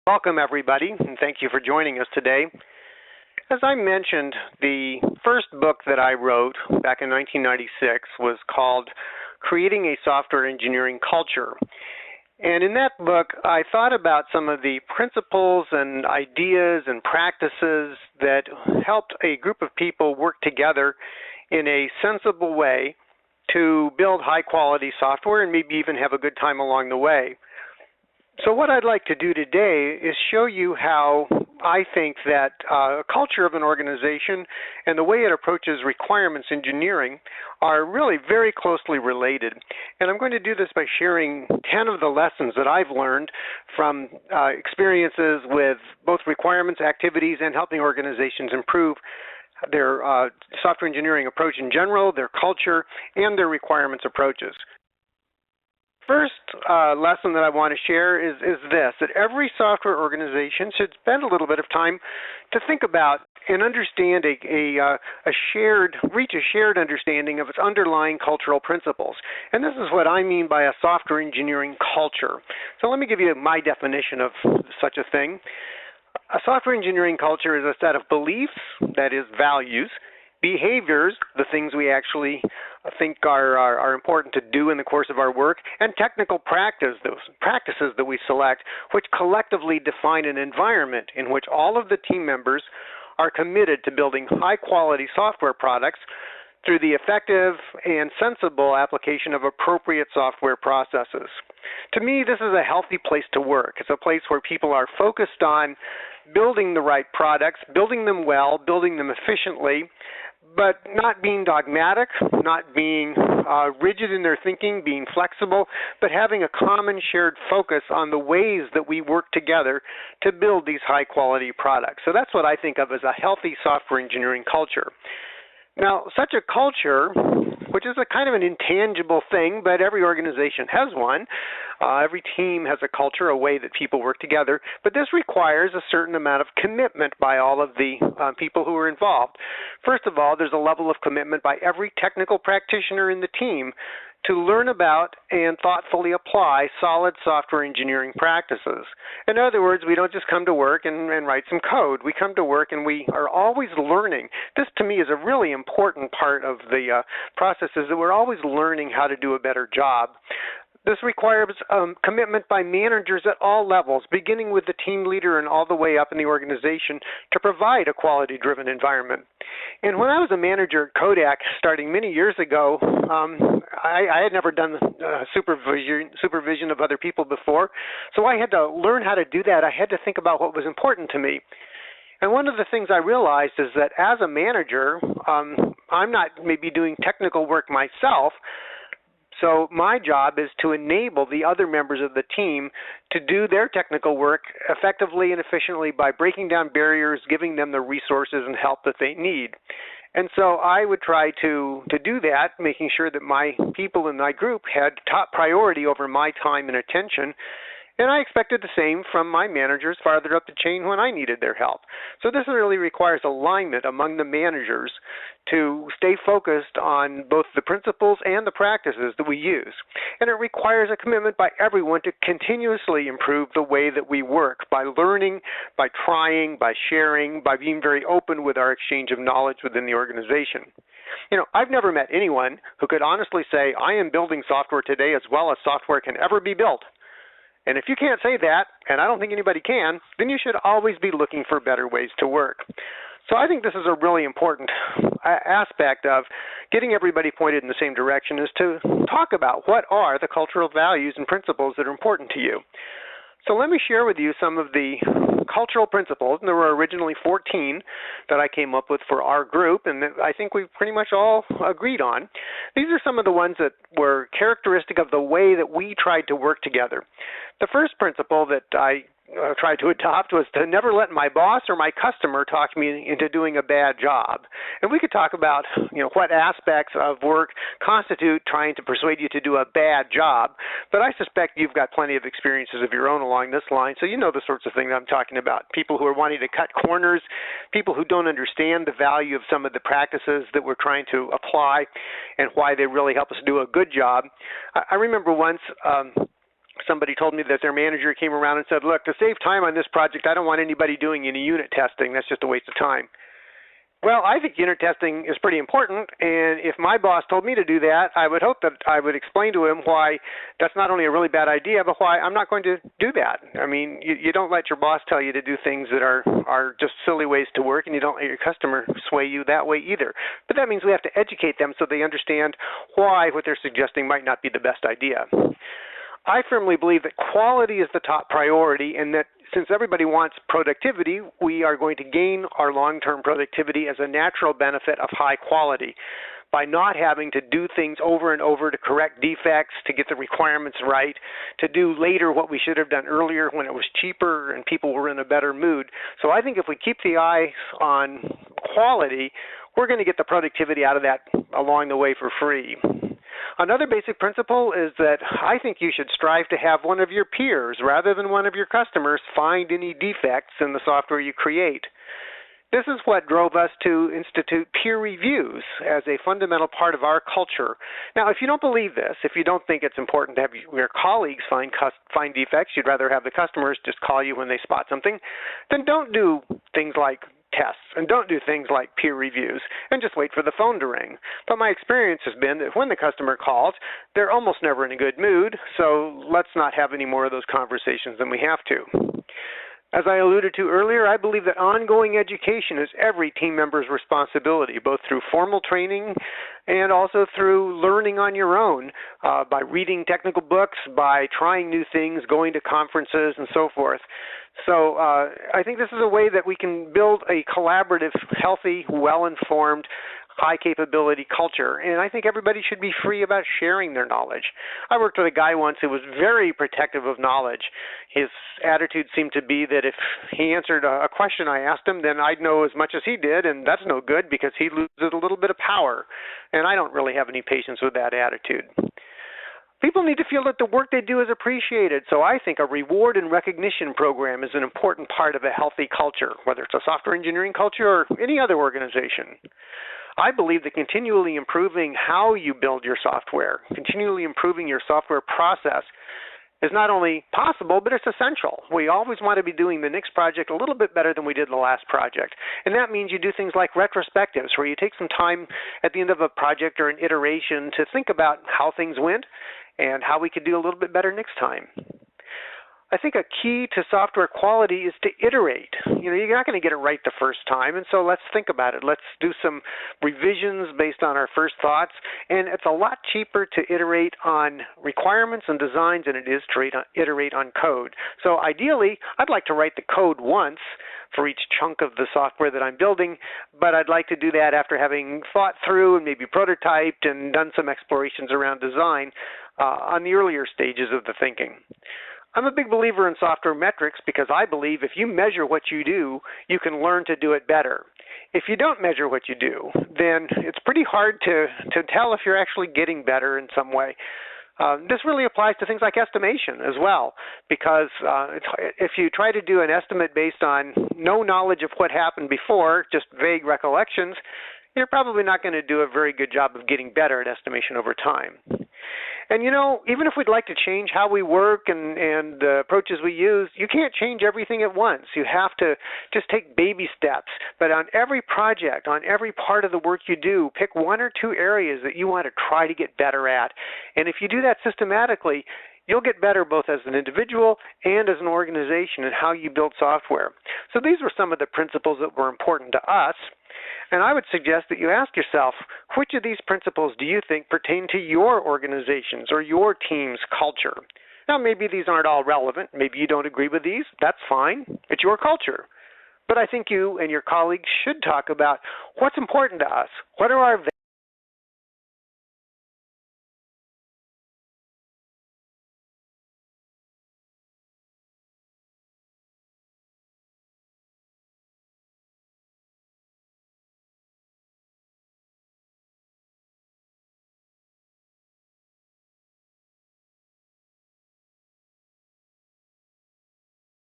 Welcome, everybody, and thank you for joining us today. As I mentioned, the first book that I wrote back in 1996 was called Creating a Software Engineering Culture. And in that book, I thought about some of the principles and ideas and practices that helped a group of people work together in a sensible way to build high-quality software and maybe even have a good time along the way. So what I'd like to do today is show you how I think that a culture of an organization and the way it approaches requirements engineering are really very closely related. And I'm going to do this by sharing 10 of the lessons that I've learned from experiences with both requirements activities and helping organizations improve their software engineering approach in general, their culture, and their requirements approaches. First lesson that I want to share is this, that every software organization should spend a little bit of time to think about and understand reach a shared understanding of its underlying cultural principles. And this is what I mean by a software engineering culture. So let me give you my definition of such a thing. A software engineering culture is a set of beliefs, that is values, behaviors, the things we actually think are important to do in the course of our work, and technical practices that we select, which collectively define an environment in which all of the team members are committed to building high-quality software products through the effective and sensible application of appropriate software processes. To me, this is a healthy place to work. It's a place where people are focused on building the right products, building them well, building them efficiently, but not being dogmatic, not being rigid in their thinking, being flexible, but having a common shared focus on the ways that we work together to build these high-quality products. So that's what I think of as a healthy software engineering culture. Now, such a culture, which is a kind of an intangible thing, but every organization has one. Every team has a culture, a way that people work together, but this requires a certain amount of commitment by all of the people who are involved. First of all, there's a level of commitment by every technical practitioner in the team to learn about and thoughtfully apply solid software engineering practices. In other words, we don't just come to work and write some code. We come to work and we are always learning. This, to me, is a really important part of the process, is that we're always learning how to do a better job. This requires commitment by managers at all levels, beginning with the team leader and all the way up in the organization, to provide a quality-driven environment. And when I was a manager at Kodak starting many years ago, I had never done supervision of other people before, so I had to learn how to do that. I had to think about what was important to me. And one of the things I realized is that as a manager, I'm not maybe doing technical work myself, so my job is to enable the other members of the team to do their technical work effectively and efficiently by breaking down barriers, giving them the resources and help that they need. And so I would try to do that, making sure that my people in my group had top priority over my time and attention. And I expected the same from my managers farther up the chain when I needed their help. So this really requires alignment among the managers to stay focused on both the principles and the practices that we use. And it requires a commitment by everyone to continuously improve the way that we work, by learning, by trying, by sharing, by being very open with our exchange of knowledge within the organization. You know, I've never met anyone who could honestly say, I am building software today as well as software can ever be built. And if you can't say that, and I don't think anybody can, then you should always be looking for better ways to work. So I think this is a really important aspect of getting everybody pointed in the same direction, is to talk about what are the cultural values and principles that are important to you. So let me share with you some of the cultural principles, and there were originally 14 that I came up with for our group, and that I think we pretty much all agreed on. These are some of the ones that were characteristic of the way that we tried to work together. The first principle that I tried to adopt was to never let my boss or my customer talk me into doing a bad job. And we could talk about, what aspects of work constitute trying to persuade you to do a bad job, but I suspect you've got plenty of experiences of your own along this line, so you know the sorts of things I'm talking about. People who are wanting to cut corners, people who don't understand the value of some of the practices that we're trying to apply and why they really help us do a good job. I remember once somebody told me that their manager came around and said, look, to save time on this project, I don't want anybody doing any unit testing. That's just a waste of time. Well, I think unit testing is pretty important, and if my boss told me to do that, I would hope that I would explain to him why that's not only a really bad idea, but why I'm not going to do that. I mean, you don't let your boss tell you to do things that are just silly ways to work, and you don't let your customer sway you that way either. But that means we have to educate them so they understand why what they're suggesting might not be the best idea. I firmly believe that quality is the top priority, and that since everybody wants productivity, we are going to gain our long-term productivity as a natural benefit of high quality by not having to do things over and over to correct defects, to get the requirements right, to do later what we should have done earlier when it was cheaper and people were in a better mood. So I think if we keep the eye on quality, we're going to get the productivity out of that along the way for free. Another basic principle is that I think you should strive to have one of your peers, rather than one of your customers, find any defects in the software you create. This is what drove us to institute peer reviews as a fundamental part of our culture. Now, if you don't believe this, if you don't think it's important to have your colleagues find defects, you'd rather have the customers just call you when they spot something, then don't do things like tests, and don't do things like peer reviews, and just wait for the phone to ring. But my experience has been that when the customer calls, they're almost never in a good mood, so let's not have any more of those conversations than we have to. As I alluded to earlier, I believe that ongoing education is every team member's responsibility, both through formal training and also through learning on your own, by reading technical books, by trying new things, going to conferences, and so forth. So I think this is a way that we can build a collaborative, healthy, well-informed, high-capability culture, and I think everybody should be free about sharing their knowledge. I worked with a guy once who was very protective of knowledge. His attitude seemed to be that if he answered a question I asked him, then I'd know as much as he did, and that's no good because he loses a little bit of power, and I don't really have any patience with that attitude. People need to feel that the work they do is appreciated, so I think a reward and recognition program is an important part of a healthy culture, whether it's a software engineering culture or any other organization. I believe that continually improving how you build your software, continually improving your software process is not only possible, but it's essential. We always want to be doing the next project a little bit better than we did the last project. And that means you do things like retrospectives, where you take some time at the end of a project or an iteration to think about how things went and how we could do a little bit better next time. I think a key to software quality is to iterate. You're not going to get it right the first time, and so let's think about it. Let's do some revisions based on our first thoughts, and it's a lot cheaper to iterate on requirements and designs than it is to iterate on code. So ideally, I'd like to write the code once for each chunk of the software that I'm building, but I'd like to do that after having thought through and maybe prototyped and done some explorations around design on the earlier stages of the thinking. I'm a big believer in software metrics because I believe if you measure what you do, you can learn to do it better. If you don't measure what you do, then it's pretty hard to tell if you're actually getting better in some way. This really applies to things like estimation as well, because if you try to do an estimate based on no knowledge of what happened before, just vague recollections, you're probably not going to do a very good job of getting better at estimation over time. And even if we'd like to change how we work and the approaches we use, you can't change everything at once. You have to just take baby steps. But on every project, on every part of the work you do, pick one or two areas that you want to try to get better at. And if you do that systematically, you'll get better both as an individual and as an organization in how you build software. So these were some of the principles that were important to us. And I would suggest that you ask yourself, which of these principles do you think pertain to your organization's or your team's culture? Now, maybe these aren't all relevant. Maybe you don't agree with these. That's fine. It's your culture. But I think you and your colleagues should talk about what's important to us. What are our